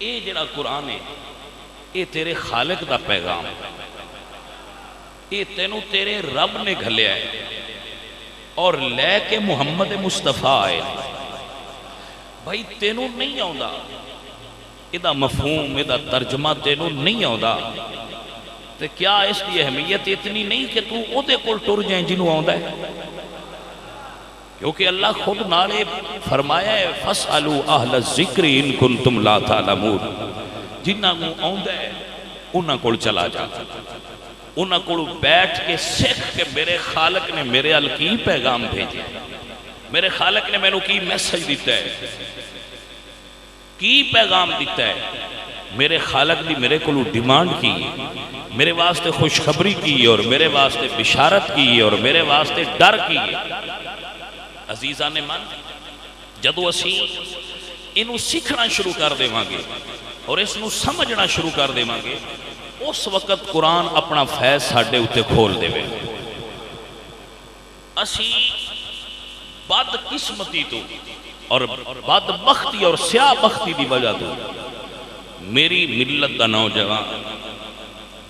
اے جڑا قرآن ہے اے تیرے خالق دا پیغام ہے، اے تینوں تیرے رب نے گھلیا ہے اور لے کے محمد مصطفیٰ آئے بھائی تینوں نہیں آؤں ادا مفہوم ادا ترجمہ تینوں نہیں آؤں تو کیا اس کی اہمیت اتنی نہیں کہ تو او دے کول ٹر جائیں جنہوں آؤں ہے، کیونکہ اللہ خود نالے فرمایا ہے فَاسْأَلُوا أَهْلَ الذِّكْرِ إِن كُنتُمْ لَا تَعْلَمُونَ، جنہاں کو آؤں ہے انہاں کول چلا جا، انہاں کول بیٹھ کے سکھ کہ میرے خالق نے میرے ال کی پیغام بھیجے، میرے خالق نے میں نے کی میسج دیتا ہے، کی پیغام دیتا ہے، میرے خالق دی میرے کو ڈیمانڈ کی، میرے واسطے خوشخبری کی اور میرے واسطے بشارت کی اور میرے واسطے ڈر کی۔ عزیزان من جدو اسی انہوں سیکھنا شروع کر دے مانگے اور اس نو سمجھنا شروع کر دے مانگے، اس وقت قرآن اپنا فیض ساڑھے اتے کھول دے وے۔ اسی بد قسمتی تو اور بد بختی اور سیاہ بختی دی وجہ تو میری ملت دا نوجوان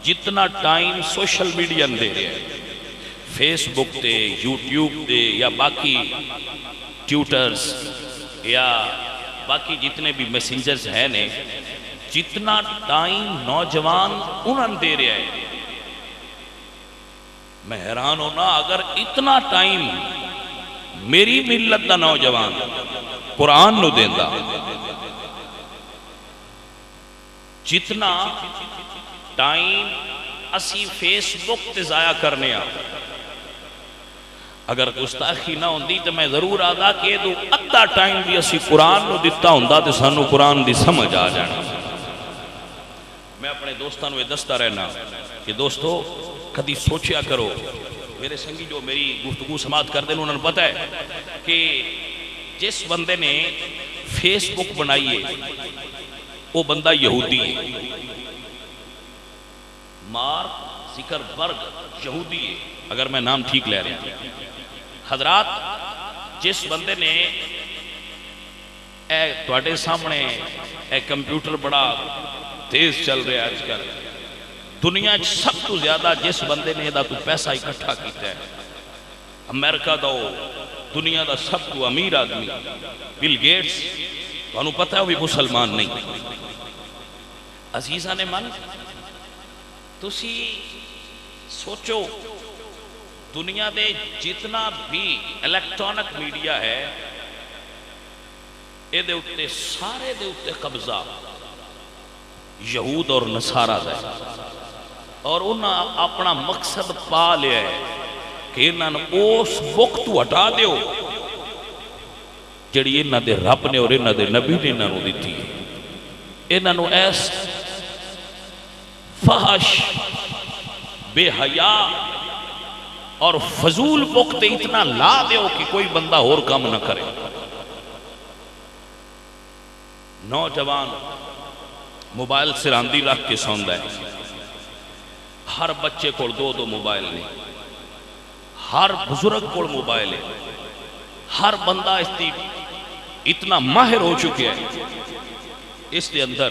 جتنا ٹائم سوشل میڈیا دے رہے ہیں، فیس بک دے، یوٹیوب دے یا باقی ٹیوٹرز یا باقی جتنے بھی میسنجرز ہیں نے، جتنا ٹائم نوجوان انہوں دے رہے ہیں، میں حیران ہونا اگر اتنا ٹائم میری ملت دا نوجوان قرآن نو دیندہ، جتنا ٹائم اسی فیس بک تے ضائع کرنے آ، اگر گستاخی نہ ہوندی تو میں ضرور آدھا کہ دو ادھا ٹائم بھی اسی قرآن نو دیتا ہوندہ تو سانو قرآن دی سمجھ آ جانا۔ میں اپنے دوستانوں یہ دستا رہنا کہ دوستو کدی سوچیا کرو، میرے سنگی جو میری گفتگو سماعت کر دیں انہوں نے پتا ہے کہ جس بندے نے فیس بک بنائیے وہ بندہ یہودی ہے، مارک زکربرگ یہودی ہے اگر میں نام ٹھیک لے رہا ہوں۔ حضرات جس بندے نے تواڈے سامنے کمپیوٹر بڑا تیز چل رہا ہے آج کل، دنیا سب تو زیادہ جس بندے نے دا تو پیسہ اکٹھا کیتا ہے، امریکہ دا دنیا دا سب تو امیر آدمی بل گیٹس، انہوں پتہ ہے وہ بھی مسلمان نہیں۔ عزیزہ نے من تسی سوچو دنیا دے جتنا بھی الیکٹرونک میڈیا ہے اے دے اتے سارے دے اتے قبضہ یہود اور نصارہ دے، اور انہاں اپنا مقصد پا لیا ہے کہ انہاں اس وقت ہٹا دیو جڑی انہاں دے رب نے اور انہاں دے نبی نے انہاں نو دیتی ہے، انہاں نو ایس فحش بے حیا اور فضول وقت اتنا لا دیو کہ کوئی بندہ اور کام نہ کرے۔ نوجوان موبائل سراندی رکھ کے سوندہ ہے، ہر بچے کو دو دو موبائل نہیں، ہر بزرگ کو موبائل ہے، ہر بندہ اتنا ماہر ہو چکے ہیں اس دے اندر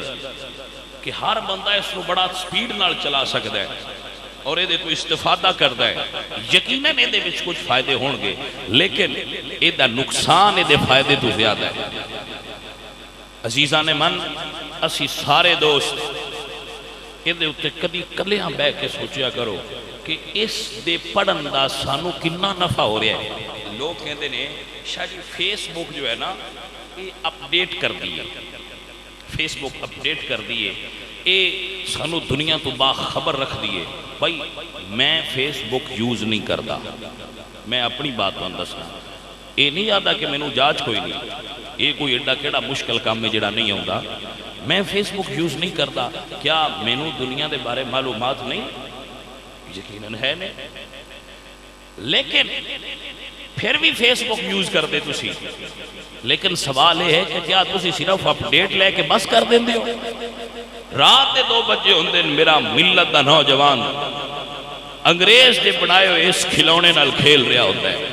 کہ ہر بندہ اس کو بڑا سپیڈ نال چلا سکتا ہے اور یہ تو استفادہ کرتا ہے۔ یقیناً یہ وچ کچھ فائدے ہون گے لیکن یہ نقصان یہ فائدے تو زیادہ ہے۔ عزیزان من اسی سارے دوست یہ اتے کدی کلیاں بہ کے سوچیا کرو کہ اس دے پڑھن دا سانو کنا نفع ہو رہا ہے۔ لوگ کہتے ہیں شاید فیس بک جو ہے نا یہ اپڈیٹ کر دیئے، فیس بک اپڈیٹ کر دیئے، اے سانو دنیا تو باخبر رکھ دیئے۔ بھائی میں فیس بک یوز نہیں کرتا، میں اپنی بات دسنا، یہ نہیں آتا کہ میں نے جاج کوئی نہیں، یہ کوئی ایڈا کیڑا مشکل کام میں جڑا نہیں ہوتا، میں فیس بک یوز نہیں کرتا، کیا میں نے دنیا دے بارے معلومات نہیں؟ یقیناً ہے نہیں، لیکن پھر بھی فیس بک یوز کر دے تسی، لیکن سوال یہ ہے کہ کیا تسی صرف اپڈیٹ لے کے بس کر دیں دیو؟ رات 2 بجے ہوندے میرا ملت دا نوجوان انگریز دے بنائے ہوئے اس کھلونے نال کھیل رہا ہوتا ہے،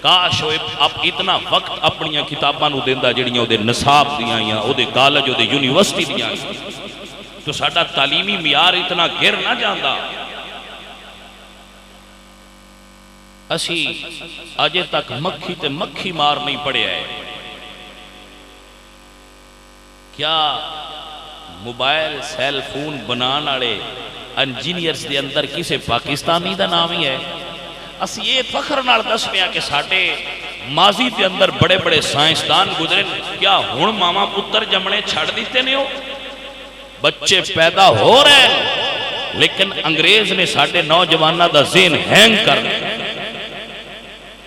کاش وہ اب اتنا وقت اپنی کتاباں نو دیندا جڑیاں او دے نصاب دیاں یا او دے کالج او دے یونیورسٹی دیاں تو ساڈا تعلیمی معیار اتنا گر نہ جاندا۔ اسی اجے تک مکھی تے مکھی مار نہیں پڑیا ہے۔ کیا موبائل سیل فون بنان والے انجینئرز دے اندر کسے پاکستانی دا نام ہی ہے؟ اسی یہ فخر نال دس پیا کہ ساڈے ماضی دے اندر بڑے بڑے سائنسدان گزرے، کیا ہن ماما پتر جمنے چھڑ دیتے نے ہو؟ بچے پیدا ہو رہے ہیں لیکن انگریز نے ساڈے نوجوانوں دا ذہن ہینگ کر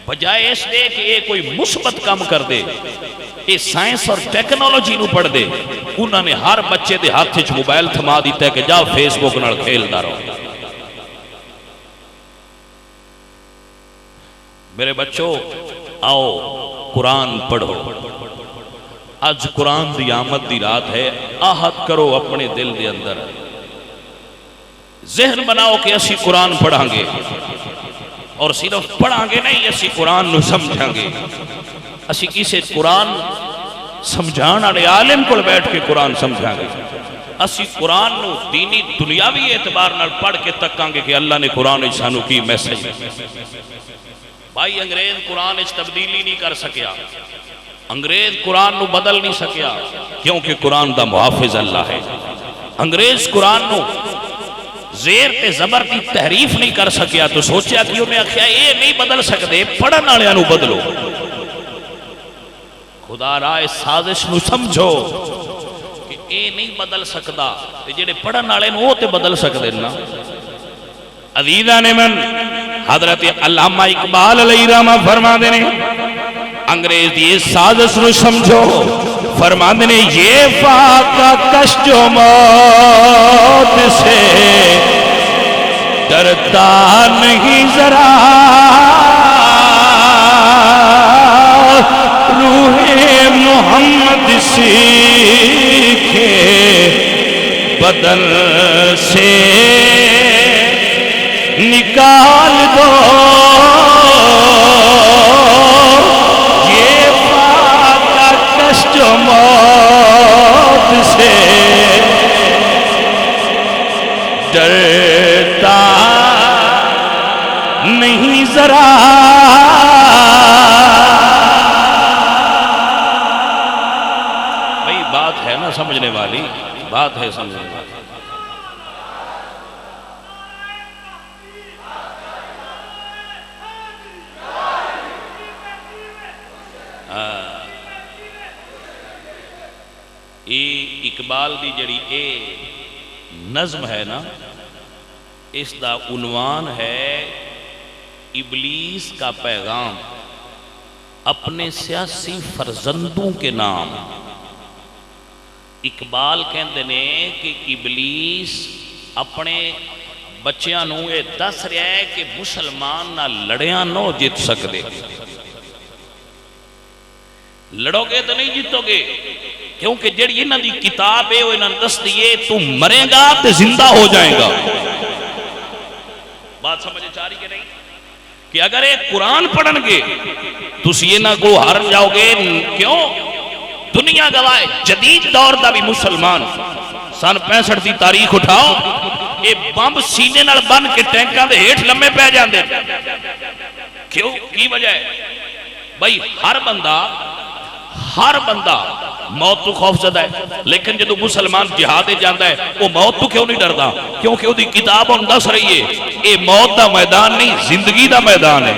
بجائے اس دے کہ یہ کوئی مثبت کام کر دے، یہ سائنس اور ٹیکنالوجی نو پڑھ دے، انہوں نے ہر بچے دے ہاتھ وچ موبائل تھما دیتا ہے کہ جا فیس بک نال کھیلدا رہو۔ میرے بچوں آؤ قرآن پڑھو، آج قرآن دی آمد دی رات ہے، آہد کرو اپنے دل دے اندر، ذہن بناؤ کہ اسی قرآن پڑھاں گے، اور صرف پڑھاں گے نہیں، اسی قرآن نو سمجھاں گے، اسی کسے قرآن سمجھان والے عالم کو بیٹھ کے قرآن سمجھاں گے، اسی قرآن نو دینی دنیاوی اعتبار نال پڑھ کے تکاں گے کہ اللہ نے قرآن وچ سانو کی میسج۔ بھائی انگریز قرآن اس تبدیلی نہیں کر سکیا، انگریز قرآن نو بدل نہیں سکیا، کیونکہ قرآن دا محافظ اللہ ہے۔ انگریز قرآن نو زیر تے زبر دی تحریف نہیں کر سکیا تو سوچیا کہ انہیں آخیا یہ نہیں بدل سکتے، پڑھن والے نو بدلو۔ خدا را اس سازش نو سمجھو کہ یہ نہیں بدل سکتا، جڑے پڑھن والے نو تے بدل سکتے نا۔ عزیزان من، حضرت علامہ اقبال علیہ رحمہ فرما دینے انگریز دی سازش نو سمجھو، فرما دینے یہ فاقہ کش جو موت سے ڈرتا نہیں ذرا، روح محمد سیکھے بدن سے نکال دو، یہ فاقہ کشت موت سے ڈرتا نہیں ذرا، بھئی بات ہے نا سمجھنے والی، بات ہے سمجھنے والی۔ اقبال دی جڑی اے نظم ہے نا، اس دا عنوان ہے ابلیس کا پیغام اپنے سیاسی فرزندوں کے نام۔ اقبال کہندے نے کہ ابلیس اپنے بچیاں نو یہ دس رہا ہے کہ مسلمان نہ لڑیاں نو جیت سکتے، لڑو گے تو نہیں جیتو گے، کیونکہ جڑی انہاں دی کتاب ہے وہ انہاں دس دیئے تو مرے گا تو زندہ ہو جائے گا۔ بات سمجھے چاہ رہی کہ نہیں؟ کہ اگر ایک قرآن پڑھن گے تو یہ نہ کو ہار جاؤ گے، کیوں؟ دنیا گواہ جدید دور دا بھی مسلمان سن 65 دی تاریخ اٹھاؤ، اے بمب سینے نال بن کے ٹینکاں دے ہیٹھ لمے پہ جاندے، کیوں؟ کی وجہ ہے؟ بھائی ہر بندہ موت تو خوف زدہ ہے، لیکن جدو مسلمان جہاد جاندہ ہے وہ موت تو کیوں نہیں ڈردا؟ کیونکہ وہ دی کتاب ہم دس رہی ہے اے موت دا میدان نہیں، زندگی دا میدان ہے۔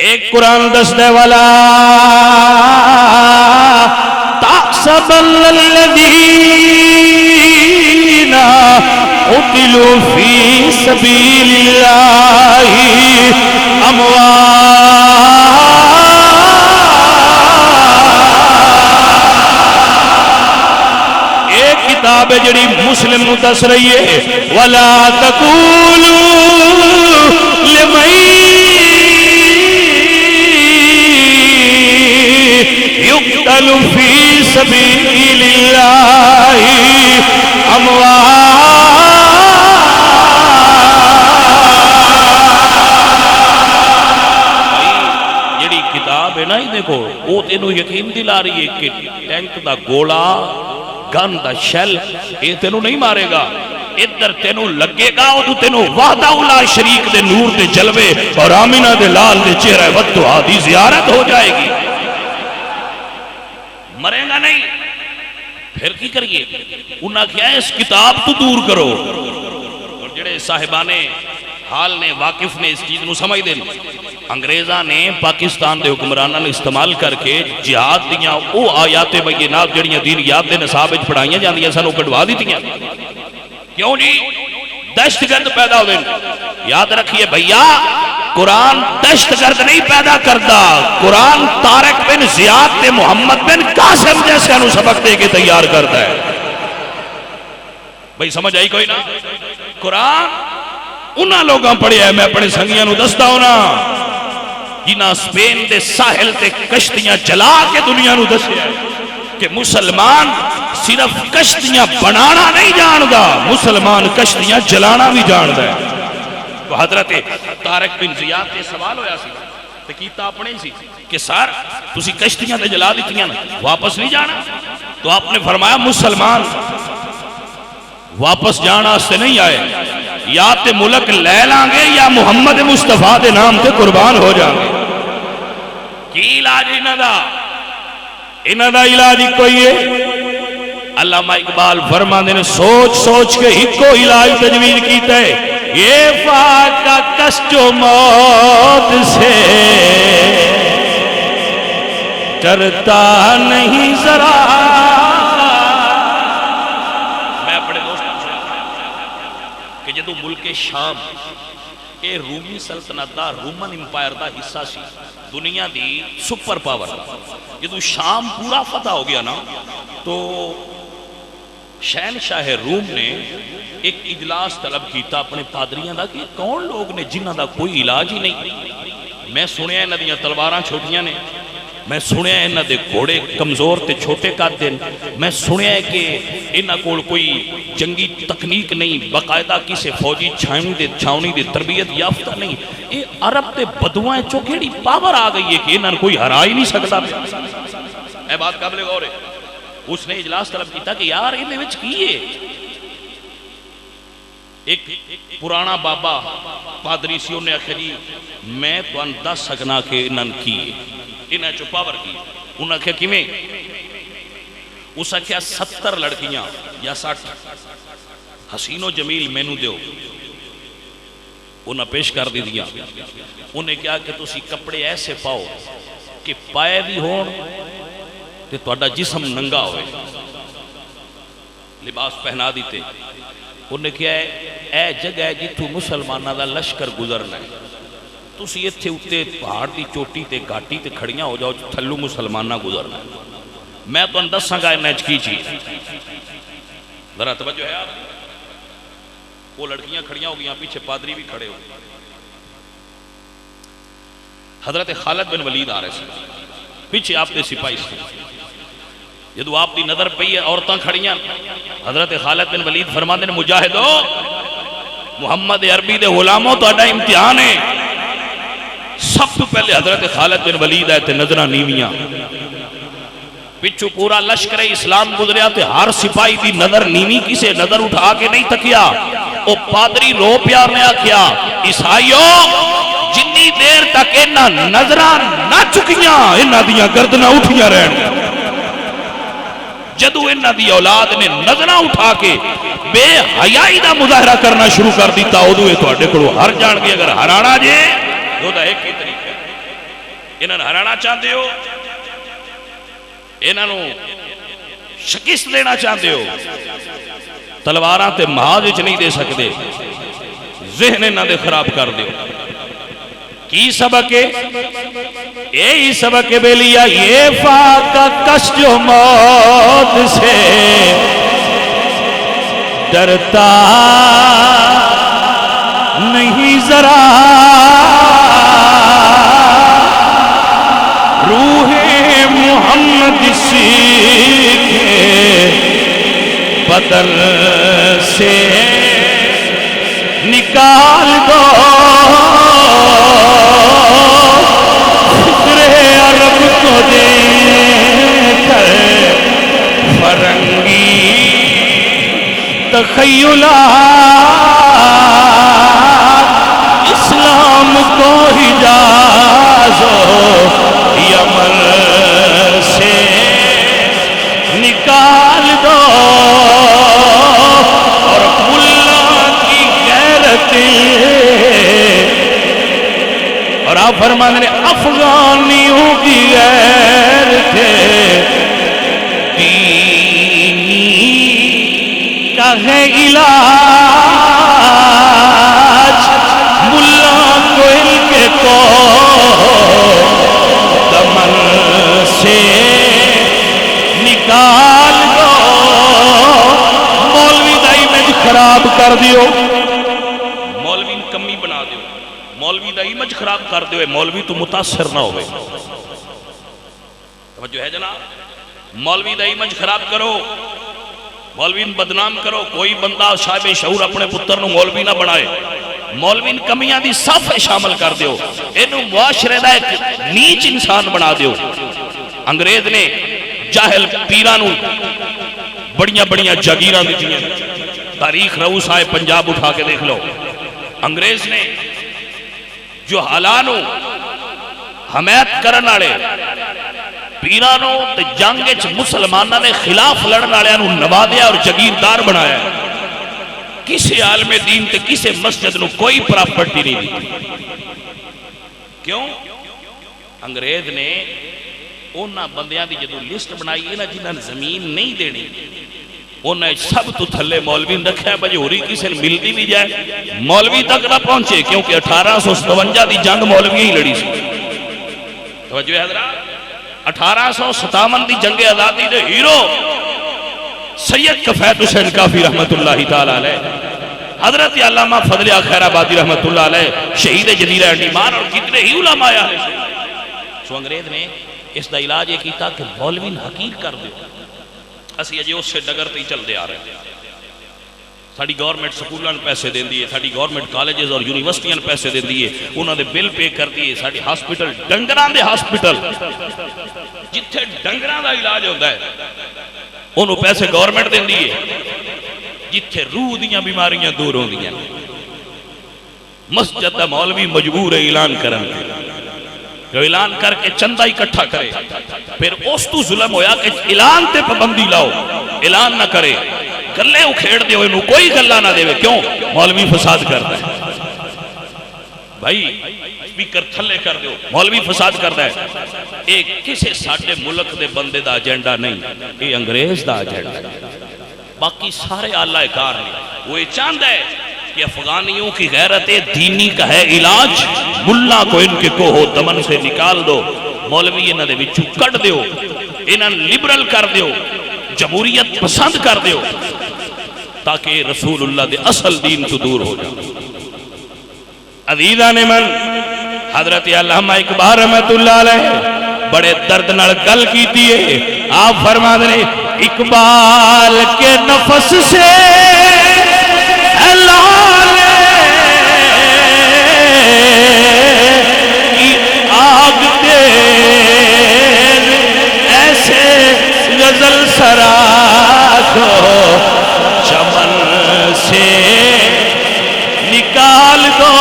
ایک قرآن دس دے والا تحسبن الذین قتلوا فی سبیل اللہ اموات، کتاب جڑی مسلم دس رہی ہے وَلَا تَقُولُوا لِمَن يُقْتَلُ فِي سَبِيلِ اللَّهِ أَمْوَاتٌ، اینو یقین دلا رہی ہے کہ ٹینک دا گولا گن دا شیل یہ تینوں نہیں مارے گا، ادھر تینوں لگے گا اور تینوں وحدہ الا شریک دے نور دے جلوے اور آمینہ دے لال دے چہرہ ودعا دی زیارت ہو جائے گی، مرے گا نہیں۔ پھر کی کریے؟ انہاں کیا ہے اس کتاب تو دور کرو، اور جڑے صاحبانے حال نے واقف نے اس چیز نو سمجھ دیں، انگریزاں نے پاکستان دے حکمرانہ نے استعمال کر کے جہاد دیاں او آیات بینات جڑیاں دینیات دے نصاب وچ پڑھائیاں جاندیاں سانو کڈوا دتیاں، کیوں جی؟ دہشت گرد پیدا ہوئے۔ یاد رکھیے بھیا، قرآن دہشت گرد نہیں پیدا کرتا، قرآن طارق بن زیاد تے محمد بن قاسم جیسے انہوں سبق دے کے تیار کرتا ہے۔ بھئی سمجھ آئی کوئی نا؟ قرآن انہاں لوگاں پڑھے ہیں، میں اپنے سنگیاں نو دستا ہونا جنہاں سپین دے ساحل تے کشتیاں چلا کے دنیا نو دسیا ہے کہ مسلمان صرف کشتیاں بنانا نہیں جاندا، مسلمان کشتیاں چلانا بھی جاندا ہے۔ تو حضرت طارق بن زیاد تے سوال ہویا سی تے کیتا اپنے سی کہ سر تسی کشتیاں تے جلا دتیاں واپس نہیں جانا؟ تو آپ نے فرمایا مسلمان واپس جانا سے نہیں آئے، یا تے ملک لے لیں گے یا محمد مصطفیٰ دے نام تے قربان ہو جائیں گے۔ کی علاج انہاں دا علاج کوئی ہے؟ علامہ اقبال فرماندے نے سوچ سوچ کے ایک کو علاج تجویز کیتا ہے، یہ فاقہ کشت و موت سے ڈرتا نہیں ذرا۔ میں اپنے دوستوں سے کہ جدو ملک شام اے رومی سلطنت دا رومن امپائر دا حصہ سی، دنیا دی سپر پاور، جدو شام پورا فتح ہو گیا نا تو شہنشاہ روم نے ایک اجلاس طلب کیتا اپنے پادریاں دا کہ کون لوگ نے جنہاں دا کوئی علاج ہی نہیں۔ میں سنیا انہاں دیاں تلواراں چھوٹیاں نے، میں سنیا انہاں دے گھوڑے کمزور تے چھوٹے قد دے، میں سنیا ہے کہ انہاں کول کوئی جنگی تکنیک نہیں، باقاعدہ کسی فوجی چھاونی دے تربیت یافتہ نہیں، اے عرب تے بدوائیں چوکیڑی پاور آ گئی ہے کہ انہاں کوئی ہرا ہی نہیں سکتا۔ اے بات قابل غور ہے۔ اس نے اجلاس طلب کیتا کہ یار انہاں وچ کی ہے؟ ایک پرانا بابا پادری سی انہیں آخیا جی میں تو ان دس سکنا کہ انہاں کی ہے، انہاں چو پاور کی۔ انہاں آخیا کیویں؟ اس آخیا 70 لڑکیاں یا 60 حسین و جمیل مینو دیو، انہاں پیش کر دی دیا۔ انہیں کیا کہ تسی کپڑے ایسے پاؤ کہ پائے بھی ہون تے تہاڈا جسم ننگا ہوئے، لباس پہنا دیتے۔ انہیں کیا ہے اے جگہ ہے جتھو مسلمانہ دا لشکر گزرنا ہے، تسی ایتھے اتے پہاڑ دی چوٹی تے گھاٹی تے کھڑیاں ہو جاؤ تھلو مسلمانہ گزرنا ہے۔ میں تو اندساں گا انہیں کی چیز ذرا توجہ ہے آپ، وہ لڑکیاں کھڑیاں ہو گیا، پیچھے پادری بھی کھڑے ہو۔ حضرت خالد بن ولید آ رہے سے، پیچھے آپ دے سپاہی سے، جدو آپ دی نظر پئی ہے عورتاں کھڑیاں، حضرت خالد بن ولید فرماندے نے مجاہدو محمد عربی دے غلاموں تو اڈا امتحان ہے۔ سب تو پہلے حضرت خالد بن ولید آئے تھے نظرہ نیویاں، پچھو پورا لشکر اسلام گزریا تے ہر سپاہی دی نظر نیوی کسے نظر اٹھا کے نہیں تکیا۔ او پادری رو پیار نے آکھیا عیسائیوں جنی دیر تک انہاں نظرہ نہ چکیاں انہاں دیاں گردناں اٹھیاں رہن۔ جدو انہاں دی اولاد نے نظرہ اٹھا کے بے حیائی دا مظاہرہ کرنا شروع کر دیتا، ادو یہ تواڈے کولوں ہر جان گے۔ اگر ہرانا جے دو دا ایک ہی طریقہ ہے، انہاں ہرانا چاہتے ہو، انہاں نو شکست دینا چاہتے ہو، تلواراں تے محاذ وچ نہیں دے سکتے، ذہن انہاں دے خراب کر دیو۔ کی سبق ہے؟ یہی سبق بے لیا یہ فاقہ کشت و موت سے ڈرتا نہیں ذرا، روح محمد سیکھے بدل سے نکال دو، فکر عرب کو دے فرنگی تخیلات اسلام کو حجاز و یمن سے نکال دو اور ملا کی غیرتیں اور آپ فرمانے نے افغانیوں کی غیرتیں دینی کا ہے علاج ملا کو ان کے کو دمن سے نکال دو مولوی دا امیج خراب کر دیو مولوی کمی بنا دیو مولوی دا امیج خراب کر دیو مولوی تو متاثر نہ ہوئے توجہ ہے جناب مولوی دا امیج خراب کرو مولوی بدنام کرو کوئی بندہ صاحب شعور اپنے پتر نو مولوی نہ بنائے مولوی کمیاں دی صف شامل کر دیو اینو معاشرے دا ایک نیچ انسان بنا دیو انگریز نے جاہل پیرانو بڑیاں بڑیاں جاگیراں دیتیاں تاریخ رؤوس آئے پنجاب اٹھا کے دیکھ لو انگریز نے جو حالانو حمیت کرن آڑے پیرانو تے جنگچ مسلمانہ نے خلاف لڑن آڑے نو نوادیا اور جگیردار بنایا کسی عالم دین تے کسی مسجد نو کوئی پراپرٹی نہیں دی کیوں انگریز نے انہاں بندیاں دی جدو لسٹ بنائی ہے نا جنہاں زمین نہیں دینی انہیں سب تو تھلے مولوی رکھا ہے بجے ہوری کسی ملتی بھی جائے مولوی تک نہ پہنچے کیونکہ 1857 دی جنگ مولوی ہی لڑی سی توجہ حضرات 1857 دی جنگ آزادی دے ہیرو سید کفایت حسین کافی رحمت اللہ تعالی علیہ حضرت علامہ فضل خیر آبادی رحمت اللہ علیہ شہید جزیرہ انڈیمان اور کتنے ہی علماء آیا ہے سو انگریز نے اس دا علاج یہ کیتا کہ مولوی حقیر کر دے اسی اجے اس سے ڈگر تے چل دے آ رہے ہیں ساڑی گورنمنٹ سکولوں نے پیسے دین دیئے ساڑی گورنمنٹ کالجز اور یونیورسٹیاں نے پیسے دین دیئے انہوں نے بل پے کر دیئے ساڑی ہاسپٹل ڈنگران دے ہاسپٹل جتھے ڈنگران دا علاج ہوتا ہے انہوں پیسے گورنمنٹ دین دیئے جتھے روح دیاں بیماریاں دور ہوں دیاں مسجد دا مولوی مجبور اعلان کرن جو اعلان کر کے چندہ اکٹھا کرے پھر اس تو ظلم ہویا کہ اعلان تے پابندی لاؤ اعلان نہ کرے گلے اکھیڑ دے ہوئے کوئی گلہ نہ دے ہوئے کیوں مولوی فساد کرتا ہے بھائی سپیکر تھلے کر دے مولوی فساد کرتا ہے ایک کسے ساڑھے ملک دے بندے دا ایجنڈا نہیں یہ انگریز دا ایجنڈا ہے باقی سارے آلہ کار نہیں وہ یہ چاہتا ہے کہ افغانیوں کی غیرت دینی کا ہے علاج ملا کو ان کے کو ہو دمن سے نکال دو مولوی انہاں دے وچوں کٹ دیو انہاں لبرل کر دیو جمہوریت پسند کر دیو تاکہ رسول اللہ دے اصل دین تو دور ہو جائے عزیزہ نے من حضرت علامہ اقبال رحمت اللہ علیہ بڑے درد نال گل کی دیئے آپ فرما دیں اقبال کے نفس سے لالے کی آگ تیز ایسے غزل سرا کو چمن سے نکال دو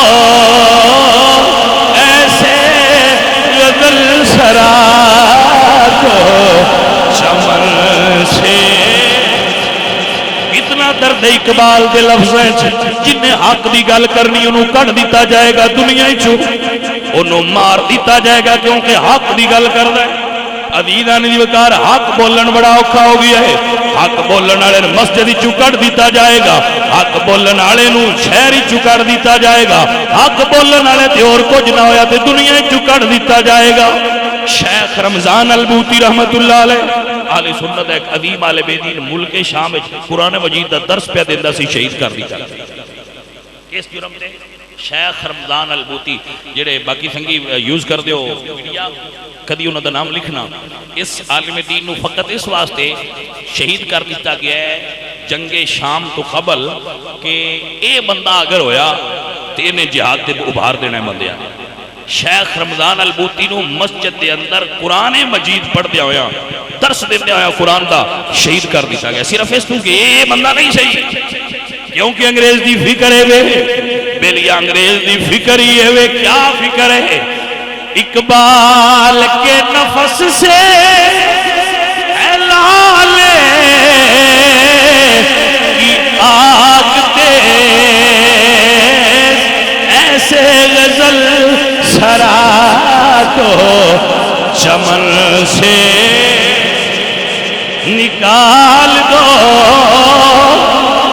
ایسے غزل سرا کو چمن سے اتنا درد اقبال دے لفظیں جنہیں حق دی گل کرنی انہوں کٹ دیتا جائے گا دنیا ہی چھو انہوں مار دیتا جائے گا کیونکہ حق دی گل کر دے عزیزہ نے دیوکار حق بولن بڑا اوکھا ہو گیا ہے حق بولن آلے مسجد چو کٹ دیتا جائے گا حق بولن آلے نو شہری چو کٹ دیتا جائے گا حق بولن آلے تے اور کچھ نہ ہویا تے دنیا چو کٹ دیتا جائے گا شیخ رمضان البوتی رحمت اللہ علیہ آل سنت ایک عظیم آل بیدین ملک شام قرآن مجید دا درس پہ دیندہ سی شہید کر دیتا اس جرم دے شیخ رمضان البوتی جڑے باقی سنگی یوز کر دیو کدی انہوں دا نام لکھنا اس عالم دین نو فقط اس واسطے شہید کر دیتا گیا ہے جنگ شام تو قبل کہ اے بندہ اگر ہویا تو انہیں جہاد دے ابھار دینا ہے بندیا شیخ رمضان البوتی نو مسجد دے اندر قرآن مجید پڑھ دیا ہویا درس دینے آیا قرآن دا شہید کر دیتا گیا صرف اس تو کہ یہ بندہ نہیں صحیح کیونکہ انگریز دی فکر ہے بے انگریز دی فکر ہی ہے کیا فکر ہے اقبال کے نفس سے لالے کی آگ تیز ایسے غزل سرا کو چمن سے نکال دو